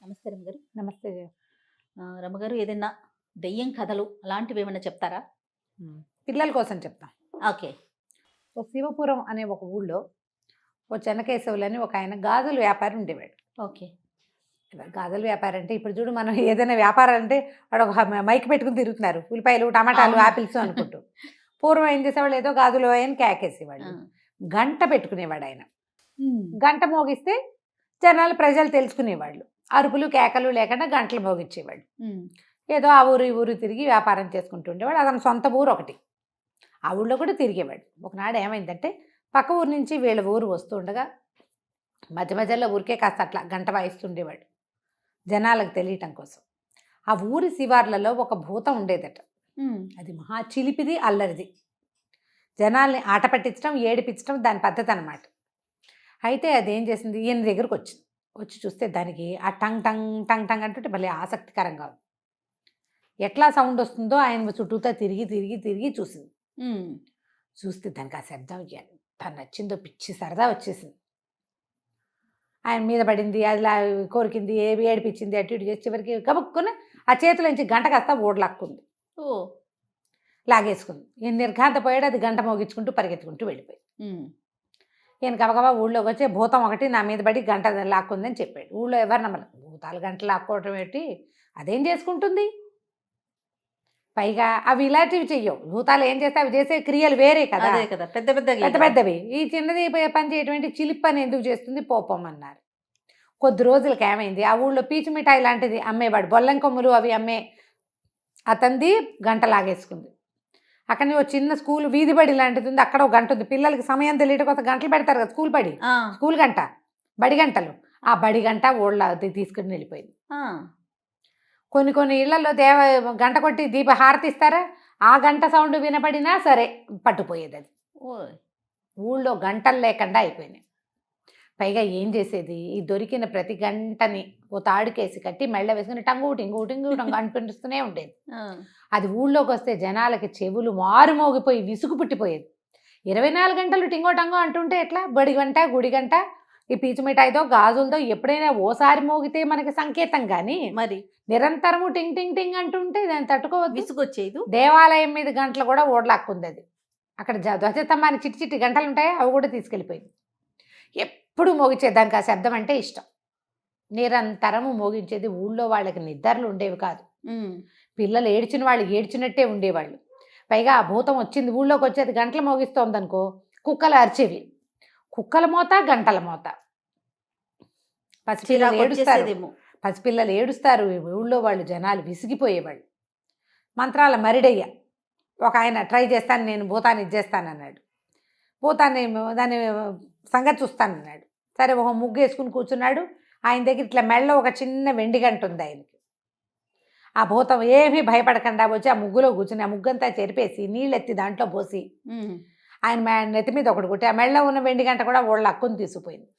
నమస్తే రమగారు. నమస్తే. రమగారు, ఏదైనా దెయ్యం కథలు అలాంటివి ఏమైనా చెప్తారా? పిల్లల కోసం చెప్తాం. ఓకే. ఓ శివపురం అనే ఒక ఊళ్ళో ఓ చెన్నకేశవులు అని ఒక ఆయన గాజుల వ్యాపారి ఉండేవాడు. ఓకే. గాజుల వ్యాపారం అంటే ఇప్పుడు చూడు, మనం ఏదైనా వ్యాపారం అంటే వాడు ఒక మైక్ పెట్టుకుని తిరుగుతున్నారు, ఉల్లిపాయలు టమాటాలు అవును. ఆపిల్స్ అనుకుంటూ. పూర్వం ఏం చేసేవాళ్ళు, ఏదో గాజులు అని కేకేసేవాళ్ళు. గంట పెట్టుకునేవాడు ఆయన. గంట మోగిస్తే జనాలు ప్రజలు తెలుసుకునేవాళ్ళు. అరుపులు కేకలు లేకుండా గంటలు మోగించేవాడు. ఏదో ఆ ఊరు ఈ ఊరు తిరిగి వ్యాపారం చేసుకుంటూ ఉండేవాడు. అతని సొంత ఊరు ఒకటి, ఆ ఊళ్ళో కూడా తిరిగేవాడు. ఒకనాడు ఏమైందంటే, పక్క ఊరు నుంచి వీళ్ళ ఊరు వస్తూ ఉండగా మధ్య మధ్యలో ఊరికే కాస్త అట్లా గంట వాయిస్తుండేవాడు, జనాలకు తెలియటం కోసం. ఆ ఊరి శివార్లలో ఒక భూతం ఉండేదట. అది మహా చిలిపిది, అల్లరిది. జనాల్ని ఆట పట్టించడం, ఏడిపించడం దాని పద్ధతి అన్నమాట. అయితే అదేం చేసింది, ఈయన దగ్గరకు వచ్చింది. వచ్చి చూస్తే దానికి ఆ టంగ్ టంగ్ టంగ్ టంగ్ అంటుంటే భలే ఆసక్తికరంగా ఉంది. ఎట్లా సౌండ్ వస్తుందో ఆయన చుట్టూతా తిరిగి తిరిగి తిరిగి చూసింది. చూస్తే దానికి ఆ శబ్దం ఎంత నచ్చిందో, పిచ్చి సరదా వచ్చేసింది. ఆయన మీద పడింది, అదిలా కోరికింది, ఏడిపించింది, అటు ఇటు చేసి చివరికి కబుక్కుని ఆ చేతిలోంచి గంట కాస్త ఓడలాక్కుంది. లాగేసుకుంది. ఈయన నిర్ఘాంతపోయాడు. అది గంట మోగించుకుంటూ పరిగెత్తుకుంటూ వెళ్ళిపోయి ఈయన గబగబా ఊళ్ళోకి వచ్చే భూతం ఒకటి నా మీద పడి గంట లాక్కుందని చెప్పాడు. ఊళ్ళో ఎవరు నమ్మరు. భూతాలు గంటలు లాక్కోవటం ఏంటి, అదేం చేసుకుంటుంది, పైగా అవి ఇలాంటివి చెయ్యవు. భూతాలు ఏం చేస్తే అవి చేసే క్రియలు వేరే కదా, పెద్ద పెద్ద పెద్ద పెద్దవి. ఈ చిన్నది పని చేయటువంటి చిలిప్ పని ఎందుకు చేస్తుంది, పోపం అన్నారు. కొద్ది రోజులకి ఏమైంది, ఆ ఊళ్ళో పీచు మిఠాయి లాంటిది అమ్మేవాడు, బొల్లం కొమ్ములు అవి అమ్మే అతంది గంట లాగేసుకుంది. అక్కడ ఓ చిన్న స్కూల్ వీధి బడి లాంటిది ఉంది, అక్కడ ఒక గంట ఉంది. పిల్లలకి సమయం తెలియటం కోసం గంటలు పెడతారు కదా, స్కూల్ గంట, బడి గంటలు. ఆ బడి గంట ఓళ్ళ తీసుకుని వెళ్ళిపోయింది. కొన్ని కొన్ని ఇళ్లలో గంట కొట్టి దీప హారతిస్తారా, ఆ గంట సౌండ్ వినపడినా సరే పట్టుపోయేది. అది ఊళ్ళో గంటలు లేకుండా అయిపోయినాయి. పైగా ఏం చేసేది, ఈ దొరికిన ప్రతి గంటని ఓ తాడుకేసి కట్టి మెళ్ళ వేసుకుని టంగు టింగు టింగు టంగు అనిపిస్తూనే ఉండేది. అది ఊళ్ళోకి వస్తే జనాలకి చెవులు మారు మోగిపోయి విసుగు పుట్టిపోయేది. 24 గంటలు టింగో టంగో అంటుంటే ఎట్లా, బడి గంట గుడి గంట ఈ పీచు మిఠాయితో గాజులతో ఎప్పుడైనా ఓసారి మోగితే మనకి సంకేతం, కానీ మరి నిరంతరము టింగ్ టింగ్ టింగ్ అంటుంటే దాన్ని తట్టుకోవద్దు, విసుగొచ్చేది. దేవాలయం మీద గంటలు కూడా ఓడలాక్కుంది. అది అక్కడ ధ్వజస్తంభానికి చిట్టి చిట్టి గంటలు ఉంటాయి, అవి కూడా తీసుకెళ్ళిపోయింది. ఎప్పుడు మోగించేదానికి ఆ శబ్దం అంటే ఇష్టం. నిరంతరము మోగించేది. ఊళ్ళో వాళ్ళకి నిద్రలు ఉండేవి కాదు. పిల్లలు ఏడ్చిన వాళ్ళు ఏడ్చినట్టే ఉండేవాళ్ళు. పైగా ఆ భూతం వచ్చింది ఊళ్ళోకి వచ్చేది, గంటలు మోగిస్తోందనుకో కుక్కలు అరిచేవి. కుక్కల మోత, గంటల మోత. పసిపిల్లలు ఏడుస్తారు. ఊళ్ళో వాళ్ళు జనాలు విసిగిపోయేవాళ్ళు. మంత్రాల మరిడయ్య ఒక ఆయన ట్రై చేస్తాను, నేను భూతాన్ని ఇచ్చేస్తానన్నాడు. భూతాన్ని దాన్ని సంగతి చూస్తానన్నాడు. సరే ఒక ముగ్గు వేసుకుని కూర్చున్నాడు. ఆయన దగ్గర ఇట్లా మెళ్ళలో ఒక చిన్న వెండి గంట ఉంది ఆయనకి. ఆ భూతం ఏమీ భయపడకుండా వచ్చి ఆ ముగ్గులో కూర్చుని ఆ ముగ్గంతా చెరిపేసి నీళ్ళు ఎత్తి దాంట్లో పోసి ఆయన నెత్తి మీద ఒకటి కొట్టి ఆ మెళ్ళలో ఉన్న వెండి గంట కూడా వాళ్ళ అక్కుని తీసుకుపోయింది.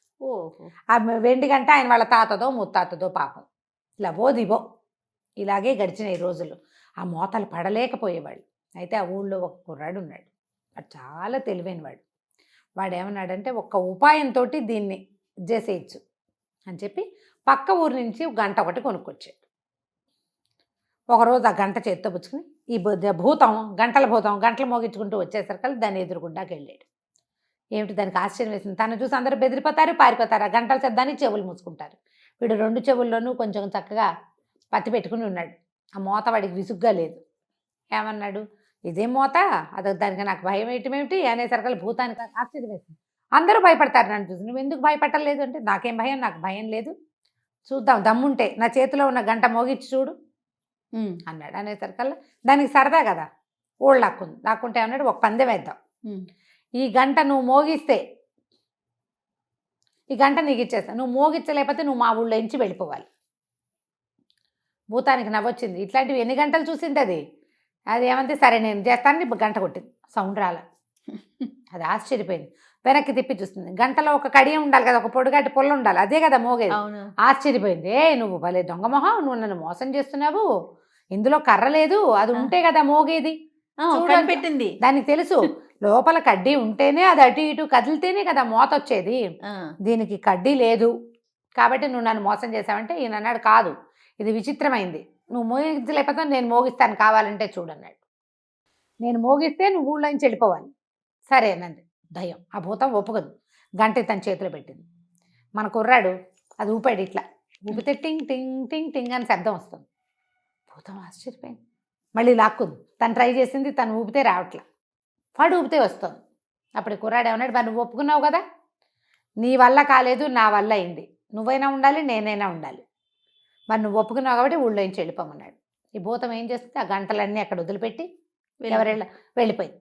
ఆ వెండి గంట ఆయన వాళ్ళ తాతదో ముత్తాతదో పాపం. ఇలా దివో ఇలాగే గడిచినాయి రోజులు. ఆ మోతలు పడలేకపోయేవాళ్ళు. అయితే ఆ ఊళ్ళో ఒక కుర్రాడు ఉన్నాడు, వాడు చాలా తెలివైనవాడు. వాడు ఏమన్నాడంటే, ఒక్క ఉపాయంతో దీన్ని చేసేయచ్చు అని చెప్పి పక్క ఊరి నుంచి గంట ఒకటి కొనుక్కొచ్చాడు. ఒకరోజు ఆ గంట చేత్తో పుచ్చుకుని ఈ గంటల భూతం గంటలు మోగించుకుంటూ వచ్చేసరికి దాన్ని ఎదురుగుండాకి వెళ్ళాడు. ఏమిటి దానికి ఆశ్చర్యం వేసింది. తను చూసి అందరూ బెదిరిపోతారు, పారిపోతారు. ఆ గంటల శబ్దాన్ని చెవులు మూసుకుంటారు. వీడు 2 చెవుల్లోనూ కొంచెం చక్కగా పత్తి పెట్టుకుని ఉన్నాడు. ఆ మోత వాడికి విసుగ్గా లేదు. ఏమన్నాడు, ఇదేం మోత, అదొక దానికి నాకు భయం ఏమిటి అనేసరికి భూతానికి ఆశ్చర్యం వేసింది. అందరూ భయపడతారు నన్ను చూసి, నువ్వు ఎందుకు భయపడలేదు అంటే, నాకేం భయం, నాకు భయం లేదు, చూద్దాం దమ్ముంటే నా చేతిలో ఉన్న గంట మోగించి చూడు అన్నాడు. అనేసరికల్లా దానికి సరదా కదా, ఓళ్ళు లాక్కుంటే అన్నాడు, ఒక పందెం వేద్దాం. ఈ గంట నువ్వు మోగిస్తే ఈ గంట నీకు ఇచ్చేస్తా, నువ్వు మోగించలేకపోతే నువ్వు మా ఊళ్ళో నుంచి వెళ్ళిపోవాలి. భూతానికి నవ్వొచ్చింది. ఇట్లాంటివి ఎన్ని గంటలు చూసింది అది. అది ఏమంటే సరే నేను చేస్తాను, గంట కొట్టింది, సౌండ్ రాల. అది ఆశ్చర్యపోయింది. వెనక్కి తిప్పి చూస్తుంది. గంటలో ఒక కడియం ఉండాలి కదా, ఒక పొడుగాటి పొల్ల ఉండాలి, అదే కదా మోగేది. ఆశ్చర్యపోయింది. నువ్వు భలే దొంగమొహం, నువ్వు నన్ను మోసం చేస్తున్నావు, ఇందులో కర్ర లేదు, అది ఉంటే కదా మోగేది. పెట్టింది దానికి తెలుసు, లోపల కడ్డీ ఉంటేనే అది అటు ఇటు కదిలితేనే కదా మోత వచ్చేది. దీనికి కడ్డీ లేదు, కాబట్టి నువ్వు నన్ను మోసం చేసావంటే ఈయన అన్నాడు, కాదు ఇది విచిత్రమైంది, నువ్వు మోగించలేకపోతే నేను మోగిస్తాను కావాలంటే చూడన్నాడు. నేను మోగిస్తే నువ్వు ఊళ్ళో నుంచి వెళ్ళిపోవాలి. సరే అన్నది దయ్యం. ఆ భూతం ఒప్పుకోదు. గంట తన చేతిలో పెట్టింది. మన కుర్రాడు అది ఊపాడు, ఇట్లా ఊపితే టింగ్ టింగ్ టింగ్ టింగ్ అని శబ్దం వస్తుంది. భూతం ఆశ్చర్యపోయింది, మళ్ళీ లాక్కుంది. తను ట్రై చేసింది, తను ఊపితే రావట్లా, వాడు ఊపితే వస్తుంది. అప్పుడు కుర్రాడు ఏమన్నాడు, మరి నువ్వు ఒప్పుకున్నావు కదా, నీ వల్ల కాలేదు నా వల్ల అయింది, నువ్వైనా ఉండాలి నేనైనా ఉండాలి, మరి నువ్వు ఒప్పుకున్నావు కాబట్టి ఊళ్ళో నుంచి వెళ్ళిపోమన్నాడు. ఈ భూతం ఏం చేస్తుంది, ఆ గంటలన్నీ అక్కడ వదిలిపెట్టి వెళ్ళిపోయింది.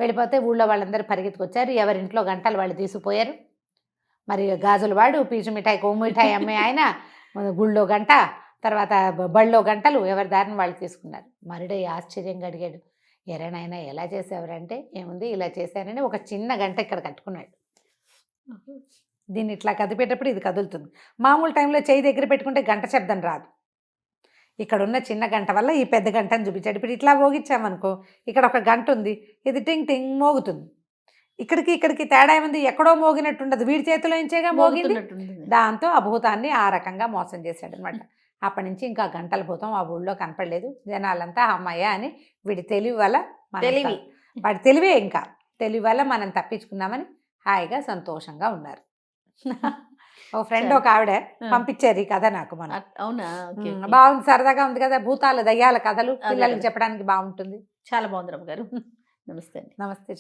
వెళ్ళిపోతే ఊళ్ళో వాళ్ళందరూ పరిగెత్తుకొచ్చారు, ఎవరింట్లో గంటలు వాళ్ళు తీసుకుపోయారు. మరి గాజులు వాడు, పీచు మిఠాయి కొమ్ము మిఠాయి అమ్మే ఆయన, గుళ్ళో గంట, తర్వాత బళ్ళో గంటలు, ఎవరి దారిని వాళ్ళు తీసుకున్నారు. మరుడయ్య ఆశ్చర్యంగా అడిగాడు, ఎరేనాయన ఎలా చేసేవారంటే, ఏముంది ఇలా చేశానని ఒక చిన్న గంట ఇక్కడ కట్టుకున్నాడు. దీన్ని ఇట్లా కదిపేటప్పుడు ఇది కదులుతుంది. మామూలు టైంలో చేయి దగ్గర పెట్టుకుంటే గంట శబ్దం రాదు. ఇక్కడ ఉన్న చిన్న గంట వల్ల ఈ పెద్ద గంటను చూపించాడు. ఇప్పుడు ఇట్లా మోగించామనుకో, ఇక్కడ ఒక గంట ఉంది, ఇది టింగ్ టింగ్ మోగుతుంది. ఇక్కడికి తేడా ఏముంది, ఎక్కడో మోగినట్టుండదు, వీడి చేతిలో నుంచేగా మోగింది. దాంతో ఆ భూతాన్ని ఆ రకంగా మోసం చేశాడు అనమాట. అప్పటి నుంచి ఇంకా గంటల భూతం ఆ ఊళ్ళో కనపడలేదు. జనాలంతా అమ్మాయ అని వీడి తెలివి వల్ల, వాడి తెలివే, ఇంకా తెలివి వల్ల మనం తప్పించుకున్నామని హాయిగా సంతోషంగా ఉన్నారు. ఓ ఫ్రెండ్ ఒక ఆవిడ పంపించారు ఈ కథ నాకు. మనం అవునా, బాగుంది, సరదాగా ఉంది కదా, భూతాల దయ్యాల కథలు పిల్లలకి చెప్పడానికి బాగుంటుంది. చాలా బాగుంది రమ్మ గారు. నమస్తే. నమస్తే.